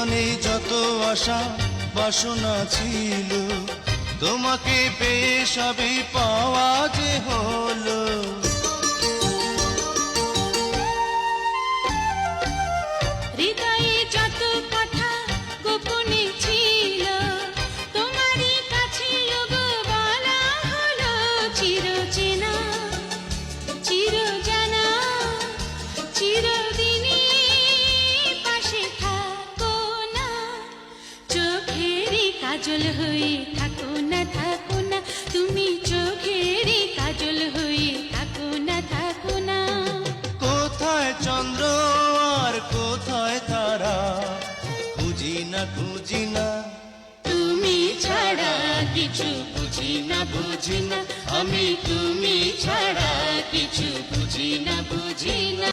জীবনে যত আশা বাসনা ছিল, তোমাকে পেয়ে সবই পাওয়া যে হলো। হৃদয়ে যত কথা গোপনে ছিল, তোমারই কাছে ওগো বলা হলো চিরচেনা চিরজানা। চিরদিনই পাশে থাকো না, চোখেরই কাজল হয়ে থাকো না, থাকো না তুমি চোখেরই কাজল হয়ে থাকো না, থাকো না। কোথায় চন্দ্র আর কোথায় তারা, বুঝি না বুঝি না, তুমি ছাড়া কিছু বুঝি না, বুঝি না আমি, তুমি ছাড়া কিছু বুঝি না, বুঝি না।